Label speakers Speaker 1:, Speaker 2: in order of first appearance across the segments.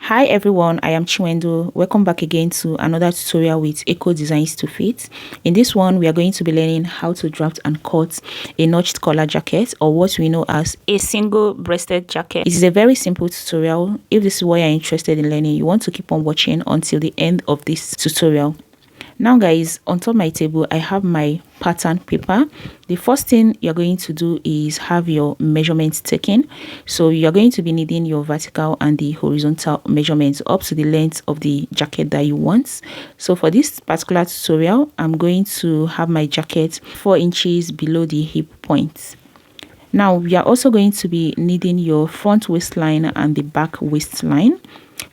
Speaker 1: Hi everyone, I am Chiwendo. Welcome back again to another tutorial with Eco Designs to Fit. In this one, we are going to be learning how to draft and cut a notched collar jacket, or what we know as a single-breasted jacket. It is a very simple tutorial. If this is what you're interested in learning, you want to keep on watching until the end of this tutorial. Now guys, on top of my table, I have my pattern paper. The first thing you're going to do is have your measurements taken. So you're going to be needing your vertical and the horizontal measurements up to the length of the jacket that you want. So for this particular tutorial, I'm going to have my jacket 4 inches below the hip point. Now we are also going to be needing your front waistline and the back waistline.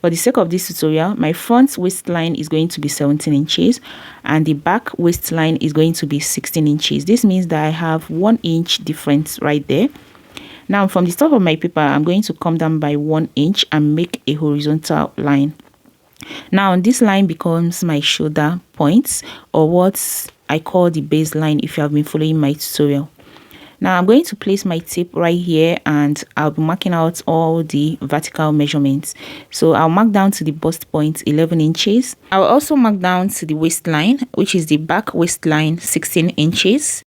Speaker 1: For the sake of this tutorial, my front waistline is going to be 17 inches and the back waistline is going to be 16 inches. This means that I have 1 inch difference right there. Now from the top of my paper, I'm going to come down by 1 inch and make a horizontal line. Now this line becomes my shoulder points, or what I call the baseline if you have been following my tutorial. Now I'm going to place my tape right here and I'll be marking out all the vertical measurements. So I'll mark down to the bust point 11 inches. I'll also mark down to the waistline, which is the back waistline, 16 inches.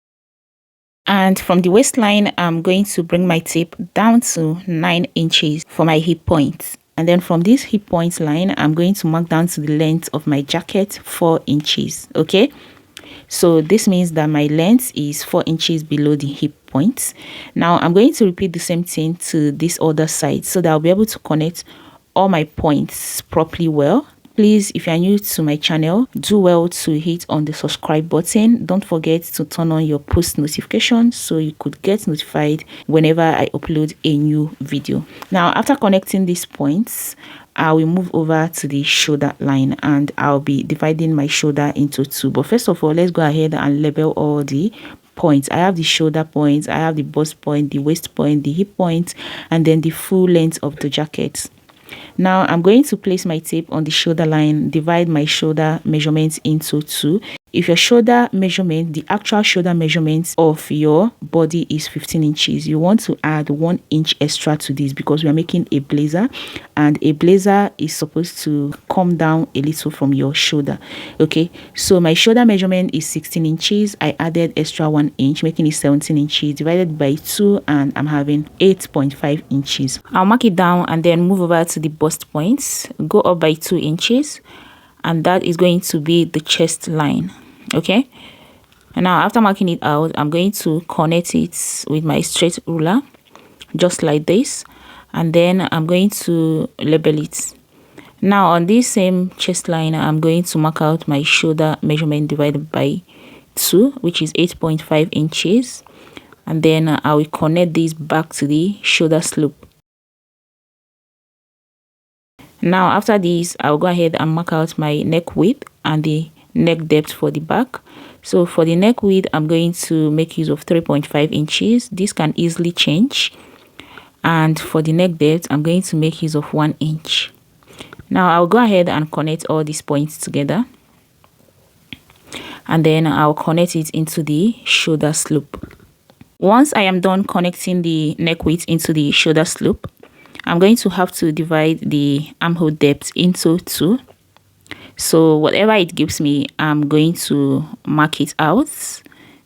Speaker 1: And from the waistline, I'm going to bring my tape down to 9 inches for my hip point. And then from this hip point line, I'm going to mark down to the length of my jacket 4 inches. Okay. So this means that my length is 4 inches below the hip point. Now I'm going to repeat the same thing to this other side so that I'll be able to connect all my points properly well. Please, if you are new to my channel, do well to hit on the subscribe button. Don't forget to turn on your post notifications so you could get notified whenever I upload a new video. Now after connecting these points, I will move over to the shoulder line and I'll be dividing my shoulder into two. But first of all, let's go ahead and label all the points. I have the shoulder points, I have the bust point, the waist point, the hip point, and then the full length of the jacket. Now I'm going to place my tape on the shoulder line, divide my shoulder measurements into two. If your shoulder measurement, the actual shoulder measurements of your body is 15 inches, you want to add 1 inch extra to this because we are making a blazer and a blazer is supposed to come down a little from your shoulder. Okay, so my shoulder measurement is 16 inches. I added extra 1 inch, making it 17 inches divided by 2, and I'm having 8.5 inches. I'll mark it down and then move over to the bust points, go up by 2 inches. And that is going to be the chest line. Okay, and now after marking it out, I'm going to connect it with my straight ruler just like this, and then I'm going to label it. Now on this same chest line, I'm going to mark out my shoulder measurement divided by 2, which is 8.5 inches, and then I will connect this back to the shoulder slope. Now after this, I'll go ahead and mark out my neck width and the neck depth for the back. So for the neck width, I'm going to make use of 3.5 inches. This can easily change. And for the neck depth, I'm going to make use of 1 inch. Now I'll go ahead and connect all these points together. And then I'll connect it into the shoulder slope. Once I am done connecting the neck width into the shoulder slope, I'm going to have to divide the armhole depth into 2. So whatever it gives me, I'm going to mark it out.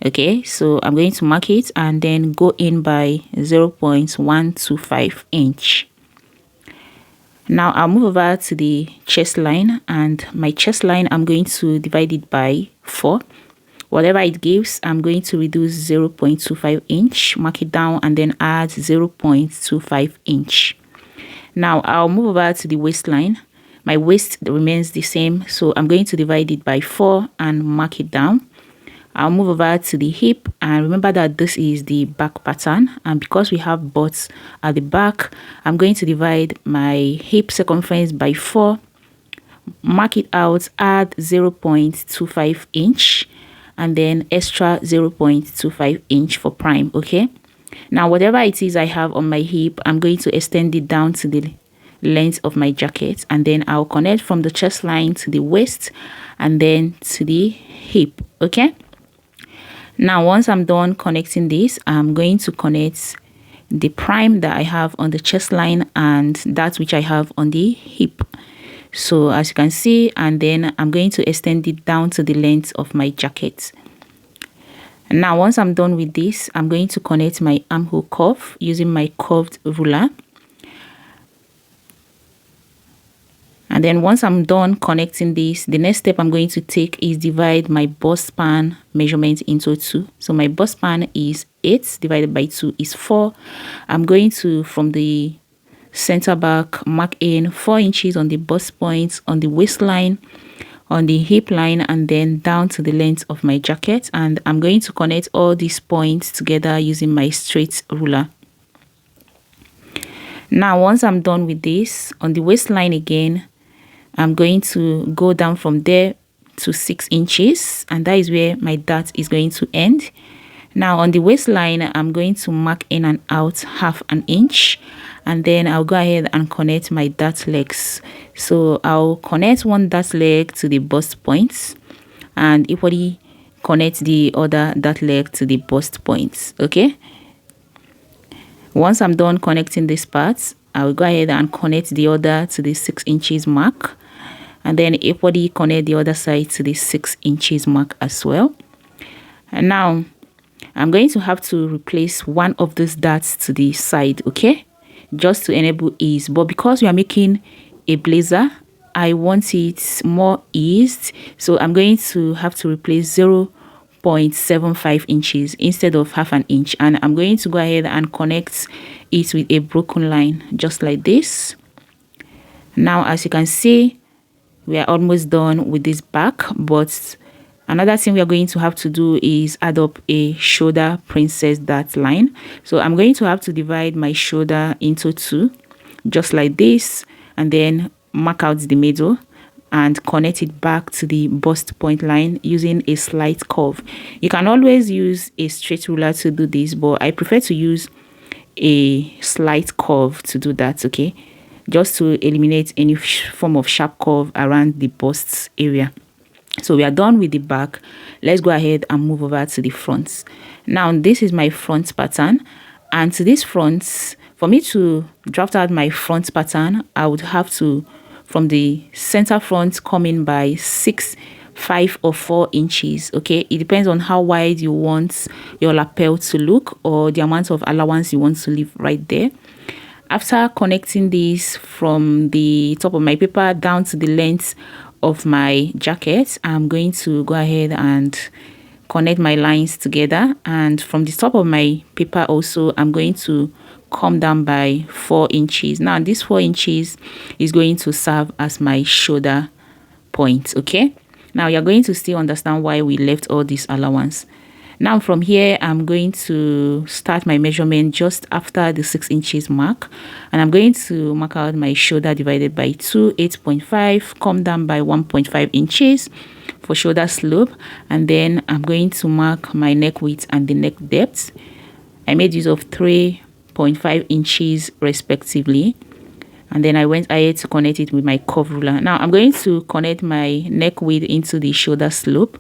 Speaker 1: Okay, so I'm going to mark it and then go in by 0.125 inch. Now I'll move over to the chest line, and my chest line, I'm going to divide it by 4. Whatever it gives, I'm going to reduce 0.25 inch, mark it down, and then add 0.25 inch. Now I'll move over to the waistline. My waist remains the same, so I'm going to divide it by 4 and mark it down. I'll move over to the hip, and remember that this is the back pattern, and because we have butts at the back, I'm going to divide my hip circumference by 4, mark it out, add 0.25 inch, and then extra 0.25 inch for prime. Okay, now whatever it is I have on my hip, I'm going to extend it down to the length of my jacket, and then I'll connect from the chest line to the waist and then to the hip. Okay, now once I'm done connecting this, I'm going to connect the prime that I have on the chest line and that which I have on the hip. So as you can see, and then I'm going to extend it down to the length of my jacket. Now once I'm done with this, I'm going to connect my armhole curve using my curved ruler. And then once I'm done connecting this, the next step I'm going to take is divide my bust span measurement into 2. So my bust span is 8 divided by 2 is 4. I'm going to, from the center back, mark in 4 inches on the bust points, on the waistline, on the hip line, and then down to the length of my jacket. And I'm going to connect all these points together using my straight ruler. Now once I'm done with this, on the waistline again, I'm going to go down from there to 6 inches, and that is where my dart is going to end. Now on the waistline, I'm going to mark in and out ½ an inch, and then I'll go ahead and connect my dart legs. So I'll connect one dart leg to the bust points and equally connect the other dart leg to the bust points. Okay, once I'm done connecting this part, I will go ahead and connect the other to the 6 inches mark, and then equally connect the other side to the 6 inches mark as well. And now I'm going to have to replace one of those darts to the side, okay, just to enable ease. But because we are making a blazer, I want it more eased, so I'm going to have to replace 0.75 inches instead of ½ an inch, and I'm going to go ahead and connect it with a broken line just like this. Now as you can see, we are almost done with this back, but another thing we are going to have to do is add up a shoulder princess dart line. So I'm going to have to divide my shoulder into 2 just like this, and then mark out the middle and connect it back to the bust point line using a slight curve. You can always use a straight ruler to do this, but I prefer to use a slight curve to do that, okay, just to eliminate any form of sharp curve around the bust area. So we are done with the back. Let's go ahead and move over to the front. Now this is my front pattern, and to this front, for me to draft out my front pattern, I would have to, from the center front, come in by 6, 5 or 4 inches. Okay, it depends on how wide you want your lapel to look or the amount of allowance you want to leave right there. After connecting this from the top of my paper down to the length of my jacket, I'm going to go ahead and connect my lines together, and from the top of my paper also I'm going to come down by 4 inches. Now this 4 inches is going to serve as my shoulder point. Okay, now you're going to still understand why we left all this allowance. Now from here, I'm going to start my measurement just after the 6 inches mark, and I'm going to mark out my shoulder divided by 2, 8.5, come down by 1.5 inches for shoulder slope, and then I'm going to mark my neck width and the neck depth. I made use of 3.5 inches respectively, and then I went ahead to connect it with my curve ruler. Now I'm going to connect my neck width into the shoulder slope,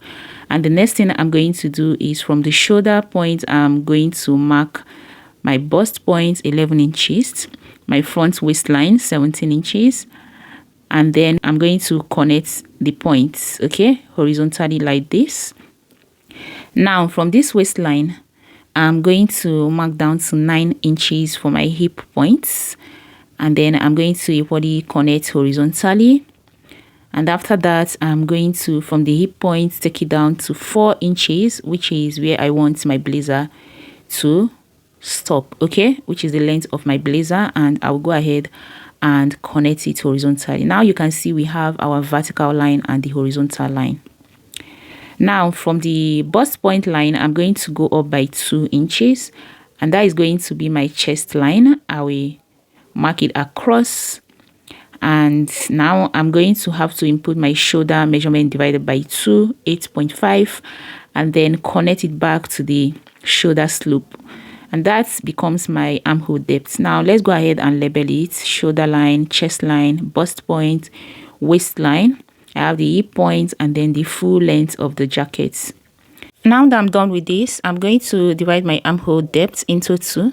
Speaker 1: and the next thing I'm going to do is from the shoulder point, I'm going to mark my bust point 11 inches, my front waistline 17 inches, and then I'm going to connect the points, okay, horizontally like this. Now from this waistline, I'm going to mark down to 9 inches for my hip points, and then I'm going to equally connect horizontally. And after that, I'm going to, from the hip point, take it down to 4 inches, which is where I want my blazer to stop, okay, which is the length of my blazer, and I'll go ahead and connect it horizontally. Now you can see we have our vertical line and the horizontal line. Now from the bust point line, I'm going to go up by 2 inches, and that is going to be my chest line. I will mark it across, and now I'm going to have to input my shoulder measurement divided by 2, 8.5, and then connect it back to the shoulder slope, and that becomes my armhole depth. Now let's go ahead and label it: shoulder line, chest line, bust point, waistline. I have the hip point and then the full length of the jacket. Now that I'm done with this, I'm going to divide my armhole depth into 2.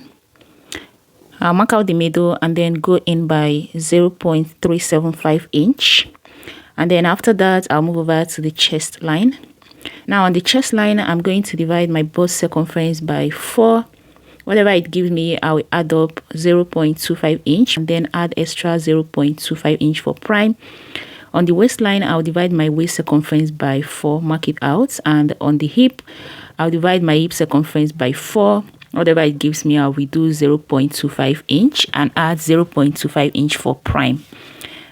Speaker 1: I'll mark out the middle and then go in by 0.375 inch. And then after that, I'll move over to the chest line. Now on the chest line, I'm going to divide my bust circumference by 4. Whatever it gives me, I will add up 0.25 inch and then add extra 0.25 inch for prime. On the waistline, I'll divide my waist circumference by 4, mark it out. And on the hip, I'll divide my hip circumference by 4. Whatever it gives me, I'll redo 0.25 inch and add 0.25 inch for prime.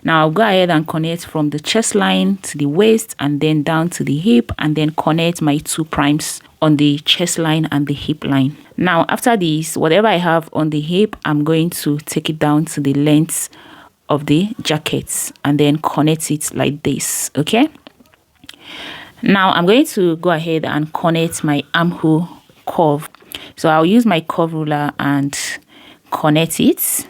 Speaker 1: Now I'll go ahead and connect from the chest line to the waist and then down to the hip and then connect my 2 primes on the chest line and the hip line. Now after this, whatever I have on the hip, I'm going to take it down to the length of the jacket and then connect it like this. Okay, now I'm going to go ahead and connect my armhole curve. So I'll use my curve ruler and connect it.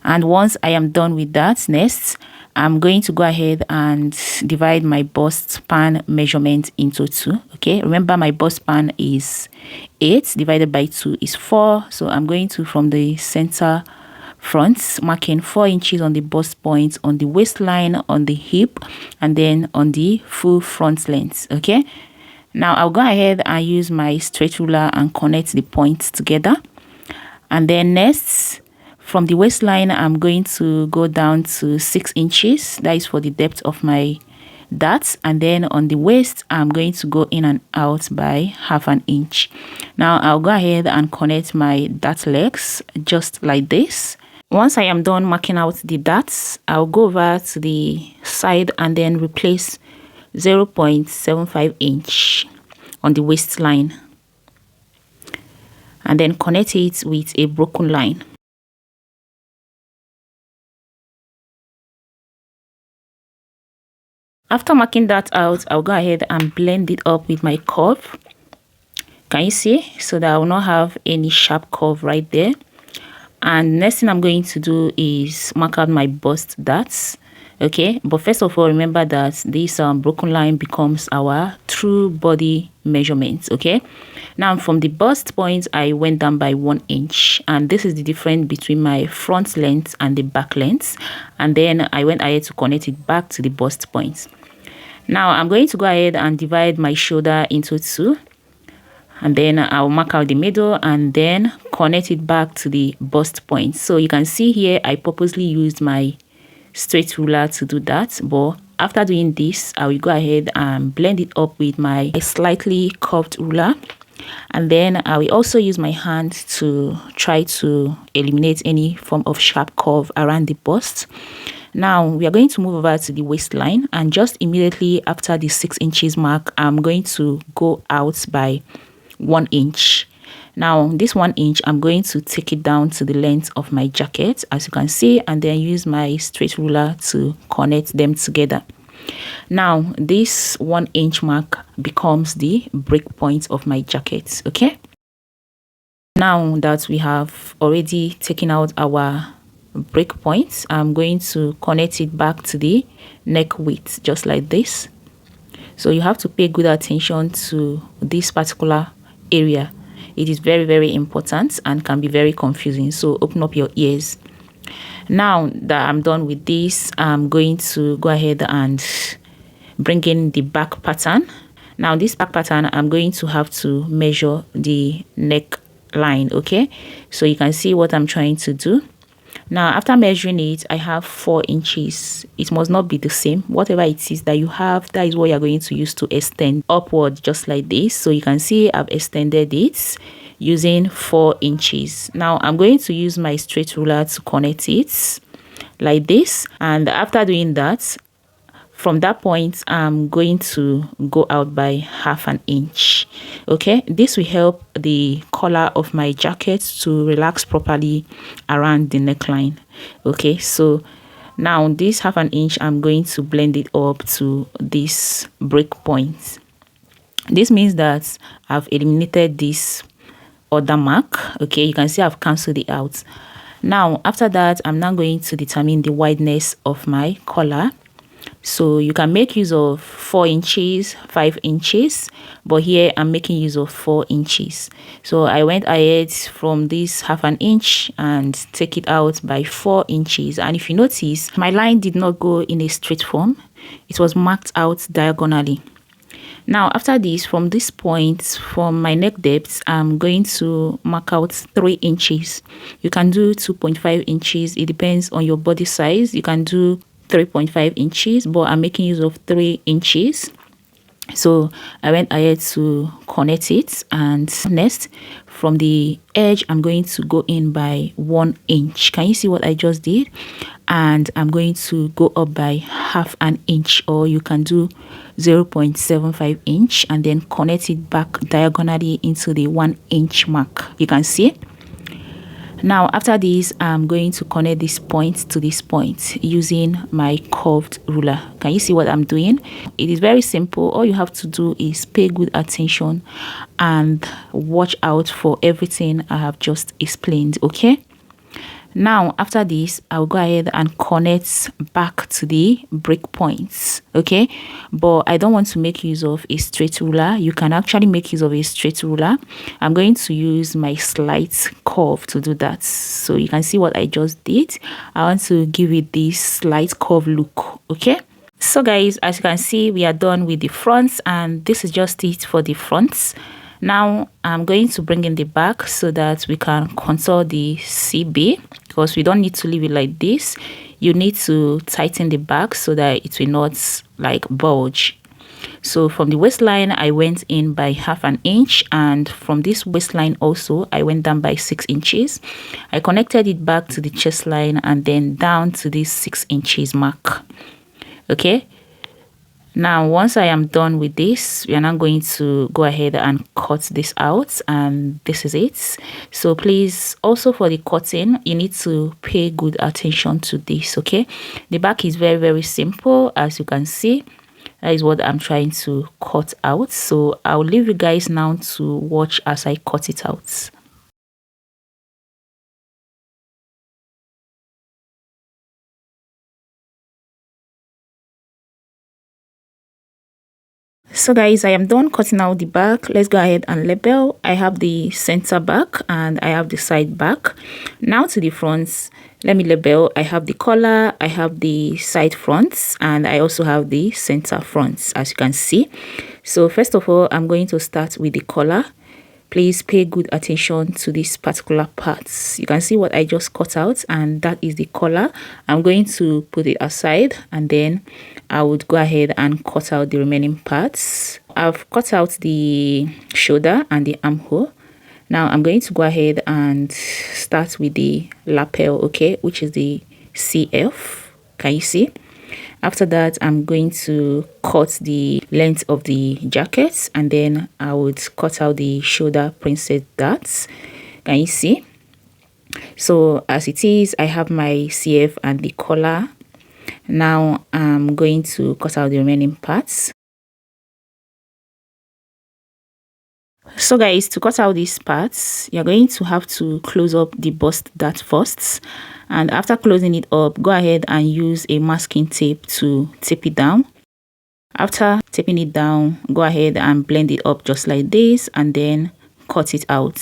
Speaker 1: And once I am done with that, next I'm going to go ahead and divide my bust span measurement into 2. Okay, remember my bust span is 8 divided by 2 is 4. So I'm going to, from the center front, marking 4 inches on the bust point, on the waistline, on the hip, and then on the full front length. Okay, now I'll go ahead and use my straight ruler and connect the points together. And then next, from the waistline, I'm going to go down to 6 inches. That is for the depth of my dart. And then on the waist, I'm going to go in and out by ½ an inch. Now I'll go ahead and connect my dart legs just like this. Once I am done marking out the darts, I'll go over to the side and then replace 0.75 inch on the waistline and then connect it with a broken line. After marking that out, I'll go ahead and blend it up with my curve. Can you see? So that I will not have any sharp curve right there. And next thing I'm going to do is mark out my bust darts. Okay, but first of all, remember that this broken line becomes our true body measurement. Okay, now from the bust point, I went down by 1 inch, and this is the difference between my front length and the back length. And then I went ahead to connect it back to the bust point. Now I'm going to go ahead and divide my shoulder into 2, and then I'll mark out the middle and then connect it back to the bust point. So you can see here I purposely used my straight ruler to do that, but after doing this, I will go ahead and blend it up with my slightly curved ruler, and then I will also use my hand to try to eliminate any form of sharp curve around the bust. Now we are going to move over to the waistline, and just immediately after the 6 inches mark, I'm going to go out by 1 inch. Now this 1 inch, I'm going to take it down to the length of my jacket, as you can see, and then use my straight ruler to connect them together. Now this 1 inch mark becomes the break point of my jacket. Okay, now that we have already taken out our break point, I'm going to connect it back to the neck width just like this. So you have to pay good attention to this particular area. It is very, very important and can be very confusing, so open up your ears. Now that I'm done with this, I'm going to go ahead and bring in the back pattern. Now this back pattern, I'm going to have to measure the neck line. Okay, so you can see what I'm trying to do. Now after measuring it, I have 4 inches. It must not be the same. Whatever it is that you have, that is what you're going to use to extend upward just like this. So you can see I've extended it using 4 inches. Now I'm going to use my straight ruler to connect it like this, and after doing that, from that point, I'm going to go out by ½ an inch. Okay, this will help the collar of my jacket to relax properly around the neckline. Okay, so now this ½ an inch, I'm going to blend it up to this break point. This means that I've eliminated this other mark. Okay, you can see I've cancelled it out. Now after that, I'm now going to determine the wideness of my collar. So you can make use of 4 inches, 5 inches, but here I'm making use of 4 inches. So I went ahead from this half an inch and take it out by 4 inches. And if you notice, my line did not go in a straight form. It was marked out diagonally. Now after this, from this point, from my neck depth, I'm going to mark out 3 inches. You can do 2.5 inches. It depends on your body size. You can do 3.5 inches, but I'm making use of 3 inches. So I went ahead to connect it, and next from the edge I'm going to go in by 1 inch. Can you see what I just did? And I'm going to go up by half an inch, or you can do 0.75 inch, and then connect it back diagonally into the 1 inch mark. You can see. Now after this, I'm going to connect this point to this point using my curved ruler. Can you see what I'm doing? It is very simple. All you have to do is pay good attention and watch out for everything I have just explained, okay? Now after this, I'll go ahead and connect back to the break points, okay? But I don't want to make use of a straight ruler. You can actually make use of a straight ruler. I'm going to use my slight curve to do that. So you can see what I just did. I want to give it this slight curve look, okay? So guys, as you can see, we are done with the fronts, and this is just it for the fronts. Now I'm going to bring in the back so that we can contour the CB, because we don't need to leave it like this. You need to tighten the back so that it will not like bulge. So from the waistline, I went in by half an inch, and from this waistline also I went down by 6 inches. I connected it back to the chest line and then down to this 6 inches mark, okay? Now once I am done with this, we are now going to go ahead and cut this out, and this is it. So please, also for the cutting, you need to pay good attention to this, okay? The back is very, very simple. As you can see, that is what I'm trying to cut out. So I'll leave you guys now to watch as I cut it out. So guys, I am done cutting out the back. Let's go ahead and label. I have the center back and I have the side back. Now to the fronts, let me label. I have the collar, I have the side fronts, and I also have the center fronts, as you can see. So first of all, I'm going to start with the collar. Please pay good attention to this particular parts. You can see what I just cut out, and that is the collar. I'm going to put it aside, and then I would go ahead and cut out the remaining parts. I've cut out the shoulder and the armhole. Now I'm going to go ahead and start with the lapel, okay, which is the CF. Can you see? After that, I'm going to cut the length of the jacket, and then I would cut out the shoulder princess darts. Can you see? So as it is, I have my CF and the collar. Now I'm going to cut out the remaining parts. So guys, to cut out these parts, you're going to have to close up the bust dart first, and after closing it up, go ahead and use a masking tape to tape it down. After taping it down, go ahead and blend it up just like this, and then cut it out.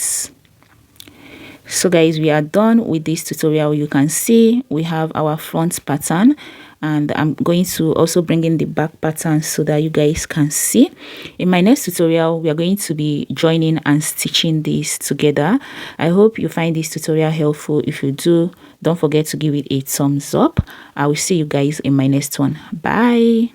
Speaker 1: So guys, we are done with this tutorial. You can see we have our front pattern, and I'm going to also bring in the back pattern so that you guys can see. In my next tutorial, we are going to be joining and stitching this together. I hope you find this tutorial helpful. If you do, don't forget to give it a thumbs up. I will see you guys in my next one. Bye.